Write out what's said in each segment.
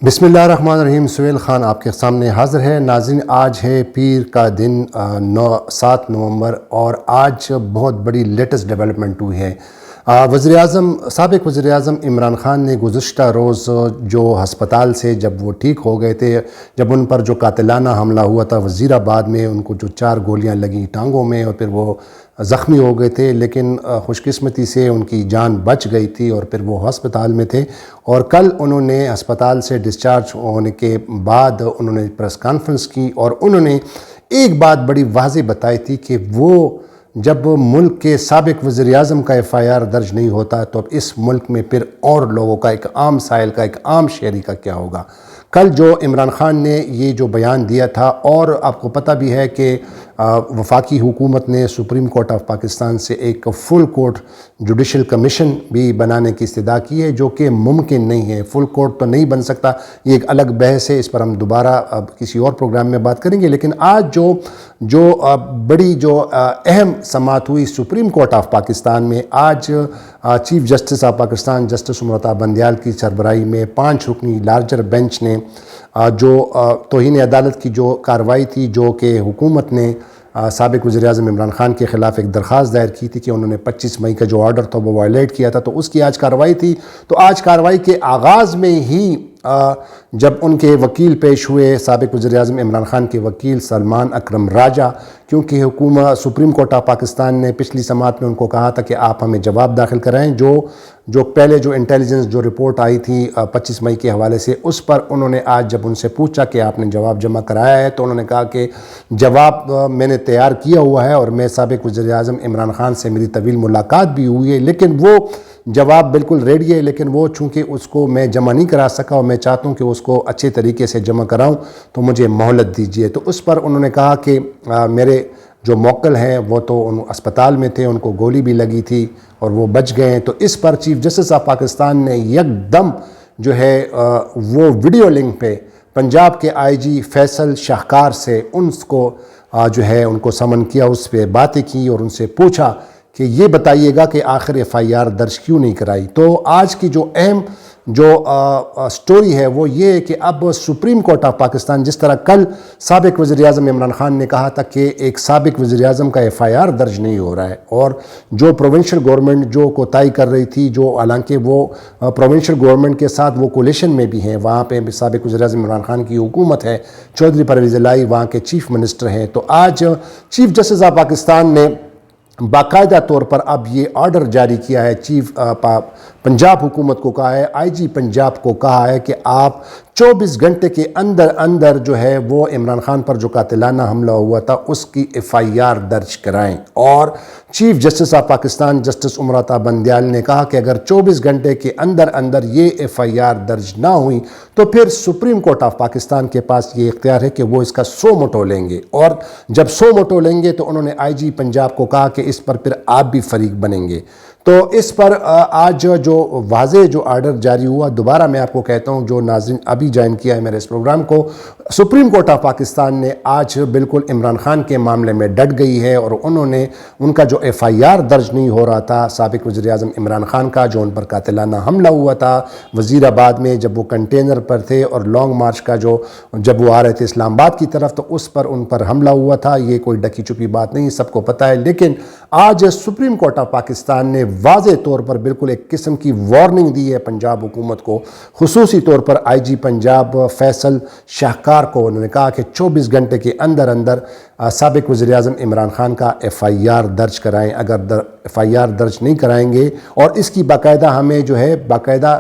بسم اللہ الرحمن الرحیم۔ سہیل خان آپ کے سامنے حاضر ہے۔ ناظرین، آج ہے پیر کا دن 7 نومبر اور آج بہت بڑی لیٹسٹ ڈیولپمنٹ ہوئی ہے۔ سابق وزیر اعظم عمران خان نے گزشتہ روز جو ہسپتال سے جب وہ ٹھیک ہو گئے تھے، جب ان پر جو قاتلانہ حملہ ہوا تھا وزیر آباد میں، ان کو جو 4 گولیاں لگیں ٹانگوں میں اور پھر وہ زخمی ہو گئے تھے، لیکن خوش قسمتی سے ان کی جان بچ گئی تھی اور پھر وہ ہسپتال میں تھے۔ اور کل انہوں نے ہسپتال سے ڈسچارج ہونے کے بعد انہوں نے پریس کانفرنس کی اور انہوں نے ایک بات بڑی واضح بتائی تھی کہ وہ جب ملک کے سابق وزیر اعظم کا FIR درج نہیں ہوتا تو اب اس ملک میں پھر اور لوگوں کا، ایک عام سائل کا، ایک عام شہری کا کیا ہوگا۔ کل جو عمران خان نے یہ جو بیان دیا تھا، اور آپ کو پتہ بھی ہے کہ وفاقی حکومت نے سپریم کورٹ آف پاکستان سے ایک فل کورٹ جوڈیشل کمیشن بھی بنانے کی استدعا کی ہے، جو کہ ممکن نہیں ہے۔ فل کورٹ تو نہیں بن سکتا، یہ ایک الگ بحث ہے، اس پر ہم دوبارہ کسی اور پروگرام میں بات کریں گے۔ لیکن آج جو بڑی اہم سماعت ہوئی سپریم کورٹ آف پاکستان میں، آج chief justice of Pakistan justice Amrita Bandial کی سربراہی میں 5 رکنی لارجر بینچ نے جو توہین عدالت کی جو کارروائی تھی، جو کہ حکومت نے سابق وزیر اعظم عمران خان کے خلاف ایک درخواست دائر کی تھی کہ انہوں نے 25 مئی کا جو آرڈر تھا وہ وائلیٹ کیا تھا، تو اس کی آج کارروائی تھی۔ تو آج کارروائی کے آغاز میں ہی جب ان کے وکیل پیش ہوئے، سابق وزیر اعظم عمران خان کے وکیل سلمان اکرم راجہ، کیونکہ سپریم کورٹ آف پاکستان نے پچھلی سماعت میں ان کو کہا تھا کہ آپ ہمیں جواب داخل کرائیں، جو پہلے جو انٹیلیجنس جو رپورٹ آئی تھی 25 مئی کے حوالے سے، اس پر انہوں نے آج جب ان سے پوچھا کہ آپ نے جواب جمع کرایا ہے، تو انہوں نے کہا کہ جواب میں نے تیار کیا ہوا ہے اور میں سابق وزیر اعظم عمران خان سے میری طویل ملاقات بھی ہوئی ہے، لیکن وہ جواب بالکل ریڈی ہے، لیکن وہ چونکہ اس کو میں جمع نہیں کرا سکا اور میں چاہتا ہوں کہ اس کو اچھے طریقے سے جمع کراؤں، تو مجھے مہلت دیجیے۔ تو اس پر انہوں نے کہا کہ میرے جو موکل ہیں وہ تو اسپتال میں تھے، ان کو گولی بھی لگی تھی اور وہ بچ گئے ہیں۔ تو اس پر چیف جسٹس آف پاکستان نے یکدم جو ہے وہ ویڈیو لنک پہ پنجاب کے IG فیصل شاہکار سے ان کو جو ہے ان کو سمن کیا، اس پہ باتیں کی اور ان سے پوچھا کہ یہ بتائیے گا کہ آخر FIR درج کیوں نہیں کرائی۔ تو آج کی جو اہم سٹوری ہے وہ یہ ہے کہ اب سپریم کورٹ آف پاکستان، جس طرح کل سابق وزیر اعظم عمران خان نے کہا تھا کہ ایک سابق وزیر اعظم کا FIR درج نہیں ہو رہا ہے، اور جو پروونشل گورنمنٹ جو کوتاہی کر رہی تھی، جو حالانکہ وہ پروونشل گورنمنٹ کے ساتھ وہ کولیشن میں بھی ہیں، وہاں پہ سابق وزیر اعظم عمران خان کی حکومت ہے، چودھری پرویز الہی وہاں کے چیف منسٹر ہیں، تو آج چیف جسٹس آف پاکستان نے باقاعدہ طور پر اب یہ آرڈر جاری کیا ہے، پنجاب حکومت کو کہا ہے، IG پنجاب کو کہا ہے کہ آپ 24 گھنٹے کے اندر جو ہے وہ عمران خان پر جو قاتلانہ حملہ ہوا تھا اس کی FIR درج کرائیں۔ اور chief justice of Pakistan justice Amrita Bandial نے کہا کہ اگر 24 گھنٹے کے اندر یہ FIR درج نہ ہوئی تو پھر سپریم کورٹ آف پاکستان کے پاس یہ اختیار ہے کہ وہ اس کا سو موٹو لیں گے، اور جب سو موٹو لیں گے تو انہوں نے IG پنجاب کو کہا کہ اس پر پھر آپ بھی فریق بنیں گے۔ تو اس پر آج جو واضح جو آرڈر جاری ہوا، دوبارہ میں آپ کو کہتا ہوں جو ناظرین ابھی جوائن کیا ہے میرے اس پروگرام کو، سپریم کورٹ آف پاکستان نے آج بالکل عمران خان کے معاملے میں ڈٹ گئی ہے، اور انہوں نے ان کا جو FIR درج نہیں ہو رہا تھا سابق وزیر اعظم عمران خان کا، جو ان پر قاتلانہ حملہ ہوا تھا وزیر آباد میں جب وہ کنٹینر پر تھے اور لانگ مارچ کا جب وہ آ رہے تھے اسلام آباد کی طرف، تو اس پر ان پر حملہ ہوا تھا۔ یہ کوئی ڈکی چھپی بات نہیں، سب کو پتہ ہے، لیکن آج سپریم کورٹ آف پاکستان نے واضح طور پر بالکل ایک قسم کی وارننگ دی ہے پنجاب حکومت کو، خصوصی طور پر IG پنجاب فیصل شاہکار کو۔ انہوں نے کہا کہ 24 گھنٹے کے اندر سابق وزیر اعظم عمران خان کا FIR درج کرائیں۔ اگر FIR درج نہیں کرائیں گے اور اس کی باقاعدہ ہمیں جو ہے باقاعدہ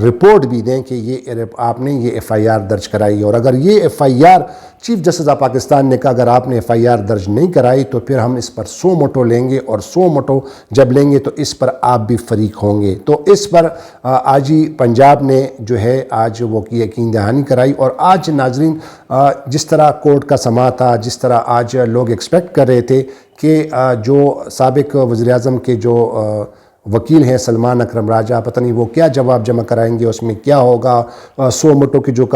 رپورٹ بھی دیں کہ یہ آپ نے یہ FIR درج کرائی، اور اگر یہ FIR chief justice of Pakistan نے کہا اگر آپ نے FIR درج نہیں کرائی تو پھر ہم اس پر سو موٹو لیں گے، اور سو موٹو جب لیں گے تو اس پر آپ بھی فریق ہوں گے۔ تو اس پر IG پنجاب نے جو ہے آج وہ کی یقین دہانی کرائی، اور آج ناظرین جس طرح کورٹ کا سماع تھا، جس طرح آج لوگ ایکسپیکٹ کر رہے تھے کہ جو سابق وزیر اعظم کے جو وکیل ہیں سلمان اکرم راجہ، پتہ نہیں وہ کیا جواب جمع کرائیں گے، اس میں کیا ہوگا، سو موٹو کی جو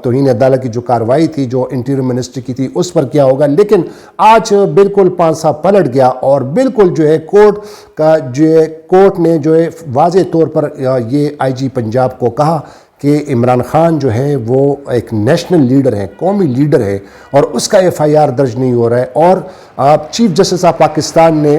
توہین عدالت کی جو کارروائی تھی جو انٹیریئر منسٹر کی تھی اس پر کیا ہوگا۔ لیکن آج بالکل پانسا پلٹ گیا، اور بالکل جو ہے کورٹ نے جو ہے واضح طور پر یہ IG پنجاب کو کہا کہ عمران خان جو ہے وہ ایک نیشنل لیڈر ہے، قومی لیڈر ہے، اور اس کا FIR درج نہیں ہو رہا ہے۔ اور چیف جسٹس آف پاکستان نے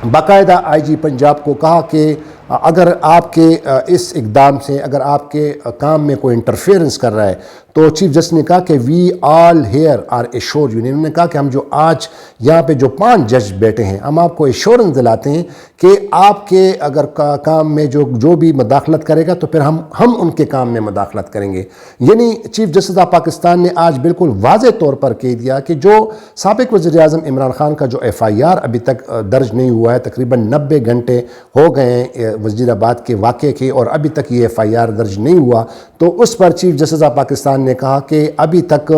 باقاعدہ IG پنجاب کو کہا کہ اگر آپ کے اس اقدام سے اگر آپ کے کام میں کوئی انٹرفیئرنس کر رہا ہے تو چیف جسٹس نے کہا کہ we all here are assure you, انہوں نے کہا کہ ہم جو آج یہاں پہ جو 5 جج بیٹھے ہیں، ہم آپ کو ایشورنس دلاتے ہیں کہ آپ کے اگر کام میں جو بھی مداخلت کرے گا تو پھر ہم ان کے کام میں مداخلت کریں گے۔ یعنی چیف جسٹس آف پاکستان نے آج بالکل واضح طور پر کہہ دیا کہ جو سابق وزیر اعظم عمران خان کا جو FIR ابھی تک درج نہیں ہوا ہے، تقریباً 90 گھنٹے ہو گئے ہیں وزیر آباد کے واقعے کے، اور ابھی تک یہ FIR درج نہیں ہوا، تو اس پر چیف جسٹس آف پاکستان نے کہا کہ ابھی تک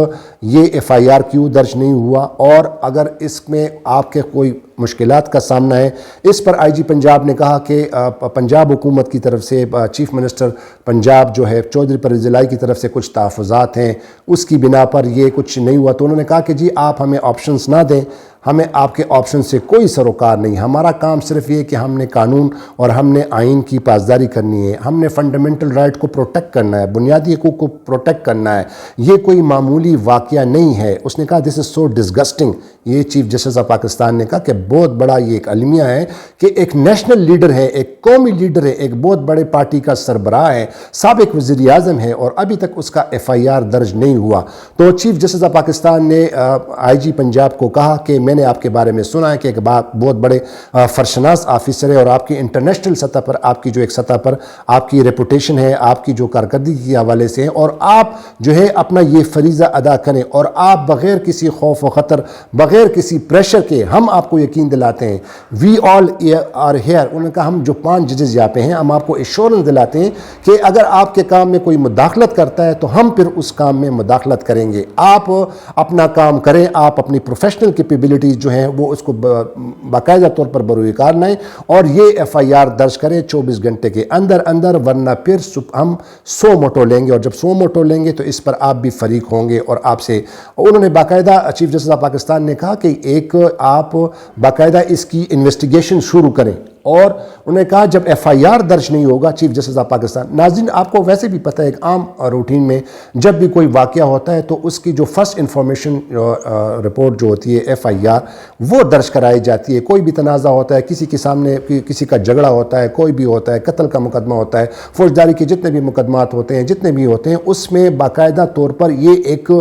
یہ FIR کیوں درج نہیں ہوا، اور اگر اس میں آپ کے کوئی مشکلات کا سامنا ہے۔ اس پر IG پنجاب نے کہا کہ پنجاب حکومت کی طرف سے چیف منسٹر پنجاب جو ہے چودھری پرویز الہی کی طرف سے کچھ تحفظات ہیں، اس کی بنا پر یہ کچھ نہیں ہوا۔ تو انہوں نے کہا کہ جی آپ ہمیں آپشنز نہ دیں، ہمیں آپ کے آپشن سے کوئی سروکار نہیں، ہمارا کام صرف یہ کہ ہم نے قانون اور ہم نے آئین کی پاسداری کرنی ہے، ہم نے فنڈامنٹل رائٹ کو پروٹیکٹ کرنا ہے، بنیادی حقوق کو پروٹیکٹ کرنا ہے، یہ کوئی معمولی واقعہ نہیں ہے۔ اس نے کہا دس از سو ڈسگسٹنگ، یہ چیف جسٹس آف پاکستان نے کہا کہ بہت بڑا یہ ایک المیہ ہے کہ ایک نیشنل لیڈر ہے، ایک قومی لیڈر ہے، ایک بہت بڑے پارٹی کا سربراہ ہے، سابق وزیر اعظم ہے، اور ابھی تک اس کا FIR درج نہیں ہوا۔ تو چیف جسٹس آف پاکستان نے IG پنجاب کو کہا کہ میں نے آپ کے بارے میں سنا ہے کہ ایک بہت بڑے فرشناس آفیسر ہے، اور آپ کی انٹرنیشنل سطح پر آپ کی جو ایک سطح پر آپ کی ریپوٹیشن ہے، آپ کی جو کارکردگی کے حوالے سے ہے، اور آپ جو ہے اپنا یہ فریضہ ادا کریں، اور آپ بغیر کسی خوف و خطر، بغیر کسی پریشر کے، ہم آپ کو یقین دلاتے ہیں وی آل آر ہیئر، انہوں نے کہا ہم جو 5 ججز یہاں پہ ہیں، ہم آپ کو ایشورنس دلاتے ہیں کہ اگر آپ کے کام میں کوئی مداخلت کرتا ہے تو ہم پھر اس کام میں مداخلت کریں گے، آپ اپنا کام کریں، آپ اپنی پروفیشنل کیپیبلٹیز جو ہیں وہ اس کو باقاعدہ طور پر بروئے کار لائیں، اور یہ FIR درج کریں 24 گھنٹے کے اندر، ورنہ پھر ہم 100 موٹو لیں گے، اور جب 100 موٹو لیں گے تو اس پر آپ بھی فریق ہوں گے، اور آپ سے انہوں نے باقاعدہ چیف جسٹس آف پاکستان نے کہا کہ ایک آپ باقاعدہ اس کی انویسٹیگیشن شروع کریں، اور انہوں نے کہا جب FIR درج نہیں ہوگا چیف جسٹس آف پاکستان، ناظرین آپ کو ویسے بھی پتہ ہے ایک عام روٹین میں جب بھی کوئی واقعہ ہوتا ہے تو اس کی جو فرسٹ انفارمیشن رپورٹ جو ہوتی ہے FIR وہ درج کرائی جاتی ہے۔ کوئی بھی تنازع ہوتا ہے، کسی کے سامنے کسی کا جھگڑا ہوتا ہے، کوئی بھی ہوتا ہے، قتل کا مقدمہ ہوتا ہے، فوجداری کے جتنے بھی مقدمات ہوتے ہیں، جتنے بھی ہوتے ہیں، اس میں باقاعدہ طور پر یہ ایک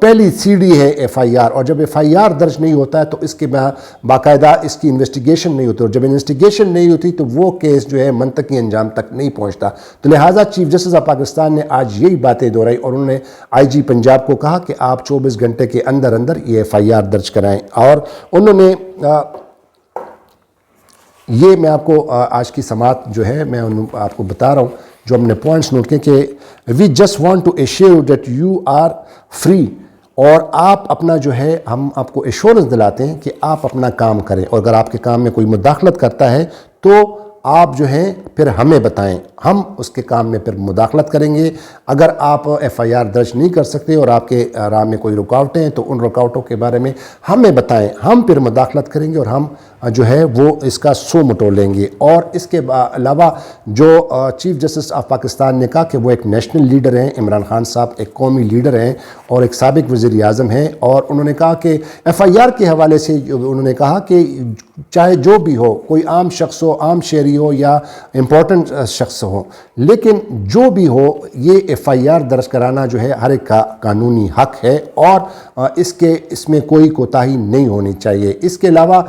پہلی CD ہے FIR، اور جب FIR درج نہیں ہوتا ہے تو اس کے باقاعدہ اس کی انویسٹیگیشن نہیں ہوتی، اور جب انویسٹیگیشن نہیں ہوتی تو وہ کیس جو ہے منطقی انجام تک نہیں پہنچتا۔ تو لہٰذا چیف جسٹس آف پاکستان نے آج یہی باتیں دہرائی، اور انہوں نے IG پنجاب کو کہا کہ آپ 24 گھنٹے کے اندر یہ FIR درج کرائیں، اور انہوں نے یہ میں آپ کو آج کی سماعت جو ہے میں آپ کو بتا رہا ہوں، جو ہم نے پوائنٹس نوٹ کیے کہ we just want to ensure that you are free, اور آپ اپنا جو ہے ہم آپ کو ایشورنس دلاتے ہیں کہ آپ اپنا کام کریں، اور اگر آپ کے کام میں کوئی مداخلت کرتا ہے تو آپ جو ہیں پھر ہمیں بتائیں، ہم اس کے کام میں پھر مداخلت کریں گے۔ اگر آپ FIR درج نہیں کر سکتے اور آپ کے راہ میں کوئی رکاوٹیں ہیں تو ان رکاوٹوں کے بارے میں ہمیں بتائیں، ہم پھر مداخلت کریں گے، اور ہم جو ہے وہ اس کا 100 مٹو لیں گے۔ اور اس کے علاوہ جو چیف جسٹس آف پاکستان نے کہا کہ وہ ایک نیشنل لیڈر ہیں، عمران خان صاحب ایک قومی لیڈر ہیں اور ایک سابق وزیر اعظم ہیں، اور انہوں نے کہا کہ FIR کے حوالے سے انہوں نے کہا کہ چاہے جو بھی ہو، کوئی عام شخص ہو، عام شہری ہو یا امپورٹنٹ شخص ہو، لیکن جو بھی ہو یہ FIR درج کرانا جو ہے ہر ایک کا قانونی حق ہے، اور اس میں کوئی کوتاہی نہیں ہونی چاہیے۔ اس کے علاوہ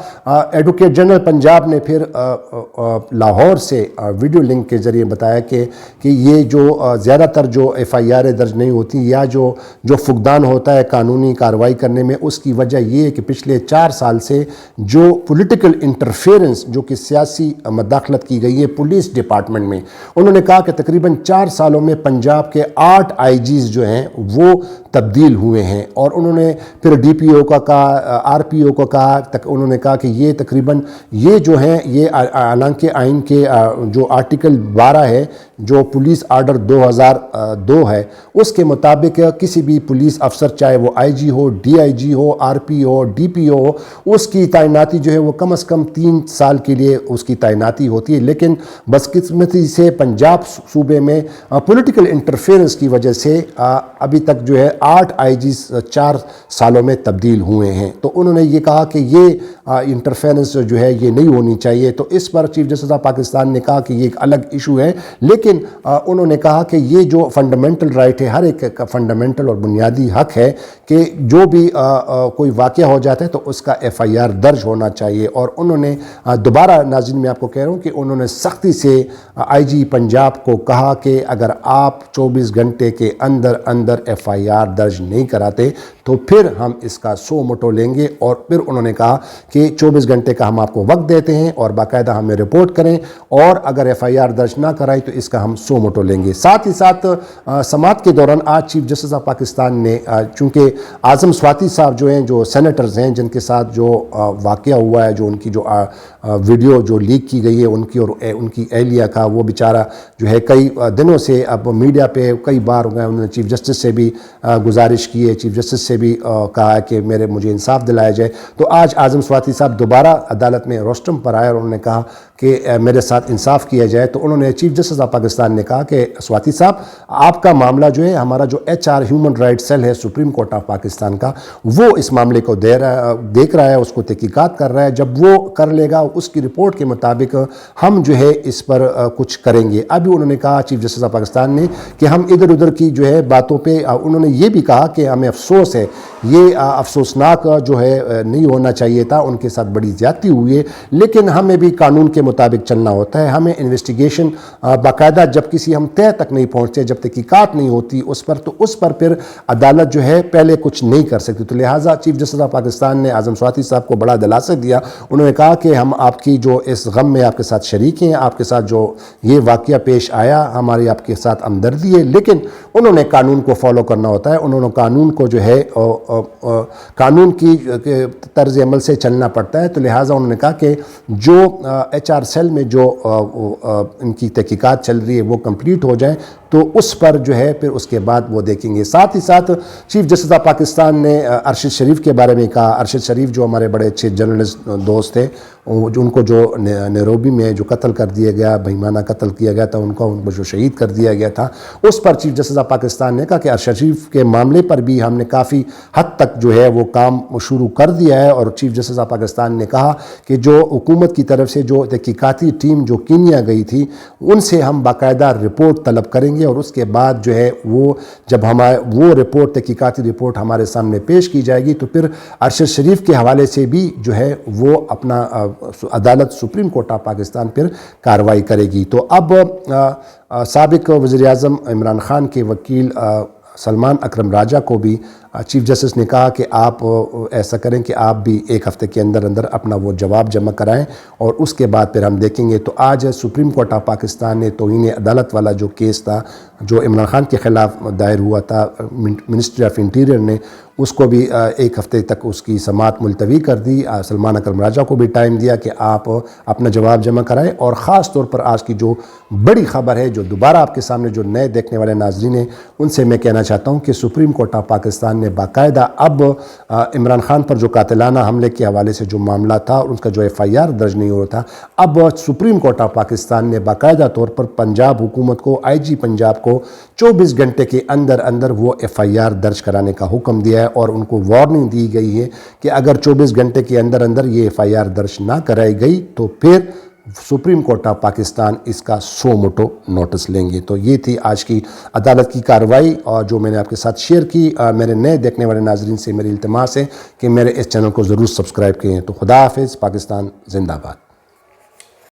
ایڈوکیٹ جنرل پنجاب نے پھر لاہور سے ویڈیو لنک کے ذریعے بتایا کہ یہ جو زیادہ تر جو FIR درج نہیں ہوتی یا جو فقدان ہوتا ہے قانونی کارروائی کرنے میں، اس کی وجہ یہ ہے کہ پچھلے 4 سال سے جو پولیٹیکل انٹرفیئرنس جو کہ سیاسی مداخلت کی گئی ہے پولیس ڈپارٹمنٹ میں، انہوں نے کہا کہ تقریباً 4 سالوں میں پنجاب کے 8 IGs جو ہیں وہ تبدیل ہوئے ہیں، اور انہوں نے پھر DPO کا کہا، RPO کو کہا، انہوں نے کہا کہ یہ تقریباً یہ جو ہیں یہ حالانکہ آئین کے جو آرٹیکل 12 ہے جو پولیس آرڈر 2002 ہے اس کے مطابق کسی بھی پولیس افسر چاہے وہ آئی جی ہو، ڈی آئی جی ہو، R P O, D P O ہو، اس کی تعیناتی جو ہے وہ کم از کم 3 سال کے لیے اس کی تعیناتی ہوتی ہے، لیکن بدقسمتی سے پنجاب صوبے میں پولیٹیکل انٹرفیئرنس کی وجہ سے ابھی تک جو ہے 8 آئی جیز 4 سالوں میں تبدیل ہوئے ہیں۔ تو انہوں نے یہ کہا کہ یہ انٹرفیئرنس جو ہے یہ نہیں ہونی چاہیے، تو اس پر چیف جسٹس آف پاکستان نے کہا کہ یہ ایک الگ ایشو ہے، لیکن انہوں نے کہا کہ یہ جو فنڈامنٹل رائٹ ہے، ہر ایک کا فنڈامنٹل اور بنیادی حق ہے کہ جو بھی کوئی واقعہ ہو جاتا ہے تو اس کا ایف آئی آر درج ہونا چاہیے۔ اور انہوں نے دوبارہ ناظرین میں آپ کو کہہ رہا ہوں کہ انہوں نے سختی سے آئی جی پنجاب کو کہا کہ اگر آپ 24 گھنٹے کے اندر ایف آئی آر درج نہیں کراتے تو پھر ہم اس کا سو موٹو لیں گے، اور پھر انہوں نے کہا کہ 24 گھنٹے کا ہم آپ کو وقت دیتے ہیں اور باقاعدہ ہمیں رپورٹ کریں، اور اگر ایف آئی آر درج نہ کرائی تو اس کا ہم سو موٹو لیں گے۔ ساتھ ہی ساتھ سماعت کے دوران آج چیف جسٹس آف پاکستان نے چونکہ اعظم سواتی صاحب جو ہیں، جو سینیٹرز ہیں جن کے ساتھ جو واقعہ ہوا ہے، جو ان کی جو ویڈیو جو لیک کی گئی ہے ان کی اور ان کی اہلیہ کا، وہ بیچارہ جو ہے کئی دنوں سے اب میڈیا پہ کئی بار ہو گئے، انہوں نے چیف جسٹس سے بھی گزارش کی ہے، چیف جسٹس سے بھی کہا ہے کہ مجھے انصاف دلایا جائے۔ تو آج اعظم سواتی صاحب دوبارہ عدالت میں روسٹم پر آئے اور انہوں نے کہا کہ میرے ساتھ انصاف کیا جائے۔ تو انہوں نے چیف جسٹس آف پاکستان نے کہا کہ سواتی صاحب آپ کا معاملہ جو ہے، ہمارا جو H R human right cell ہے سپریم کورٹ آف پاکستان کا، وہ اس معاملے کو دیکھ رہا ہے، اس کو تحقیقات کر رہا ہے، جب وہ کر لے گا اس کی رپورٹ کے مطابق ہم جو ہے اس پر کچھ کریں گے۔ ابھی انہوں نے کہا چیف جسٹس آف پاکستان نے کہ ہم ادھر ادھر کی جو ہے باتوں پہ، انہوں نے یہ بھی کہا کہ ہمیں افسوس ہے، یہ افسوسناک جو ہے نہیں ہونا چاہیے تھا، ان کے ساتھ بڑی زیادتی ہوئی ہے، لیکن ہمیں بھی قانون کے مطابق چلنا ہوتا ہے، ہمیں انویسٹیگیشن باقاعدہ جب کسی ہم طے تک نہیں پہنچتے، جب تحقیقات نہیں ہوتی اس پر، تو اس پر پھر عدالت جو ہے پہلے کچھ نہیں کر سکتی۔ تو لہٰذا چیف جسٹس آف پاکستان نے اعظم سواتی صاحب کو بڑا دلاسا دیا، انہوں نے کہا کہ ہم آپ کی جو اس غم میں آپ کے ساتھ شریک ہیں، آپ کے ساتھ جو یہ واقعہ پیش آیا ہماری آپ کے ساتھ ہمدردی ہے، لیکن انہوں نے قانون کو فالو کرنا ہوتا ہے، انہوں نے قانون کو جو ہے قانون کی طرز عمل سے چلنا پڑتا ہے۔ تو لہٰذا انہوں نے کہا کہ جو ایچ آر سیل میں جو ان کی تحقیقات چل رہی ہے وہ کمپلیٹ ہو جائے تو اس پر جو ہے پھر اس کے بعد وہ دیکھیں گے۔ ساتھ ہی ساتھ چیف جسٹس آف پاکستان نے ارشد شریف کے بارے میں کہا۔ ارشد شریف جو ہمارے بڑے اچھے جرنلسٹ دوست تھے، ان کو جو نیروبی میں جو قتل کر دیا گیا، بہیمانہ قتل کیا گیا تھا، ان کو جو شہید کر دیا گیا تھا، اس پر چیف جسٹس آف پاکستان نے کہا کہ ارشد شریف کے معاملے پر بھی ہم نے کافی حد تک جو ہے وہ کام شروع کر دیا ہے، اور چیف جسٹس آف پاکستان نے کہا کہ جو حکومت کی طرف سے جو تحقیقاتی ٹیم جو کینیا گئی تھی ان سے ہم باقاعدہ رپورٹ طلب کریں گے، اور اس کے بعد جو ہے وہ جب وہ رپورٹ تحقیقاتی رپورٹ ہمارے سامنے پیش کی جائے گی تو پھر ارشد شریف کے حوالے سے بھی جو ہے وہ اپنا عدالت سپریم کورٹ آف پاکستان پھر کارروائی کرے گی۔ تو اب سابق وزیر اعظم عمران خان کے وکیل سلمان اکرم راجہ کو بھی چیف جسٹس نے کہا کہ آپ ایسا کریں کہ آپ بھی 1 ہفتے کے اندر اپنا وہ جواب جمع کرائیں، اور اس کے بعد پھر ہم دیکھیں گے۔ تو آج سپریم کورٹ آف پاکستان نے توہین عدالت والا جو کیس تھا جو عمران خان کے خلاف دائر ہوا تھا، منسٹری آف انٹیریئر نے اس کو بھی 1 ہفتے تک اس کی سماعت ملتوی کر دی۔ سلمان اکرم راجہ کو بھی ٹائم دیا کہ آپ اپنا جواب جمع کرائیں، اور خاص طور پر آج کی جو بڑی خبر ہے جو دوبارہ آپ کے سامنے جو نئے دیکھنے والے ناظرین ہیں ان سے میں کہنا چاہتا ہوں کہ سپریم کورٹ آف پاکستان نے باقاعدہ اب عمران خان پر جو قاتلانہ حملے کے حوالے سے جو معاملہ تھا اور اس کا جو ایف آئی آر درج نہیں ہو رہا تھا، اب سپریم کورٹ آف پاکستان نے باقاعدہ طور پر پنجاب حکومت کو، آئی جی پنجاب کو 24 گھنٹے کے اندر وہ ایف آئی آر درج کرانے کا حکم دیا ہے، اور ان کو وارننگ دی گئی ہے کہ اگر 24 گھنٹے کے اندر یہ ایف آئی آر درج نہ کرائی گئی تو پھر سپریم کورٹ آف پاکستان اس کا سو موٹو نوٹس لیں گے۔ تو یہ تھی آج کی عدالت کی کارروائی، اور جو میں نے آپ کے ساتھ شیئر کی۔ میرے نئے دیکھنے والے ناظرین سے میری التماس ہے کہ میرے اس چینل کو ضرور سبسکرائب کریں۔ تو خدا حافظ، پاکستان زندہ باد۔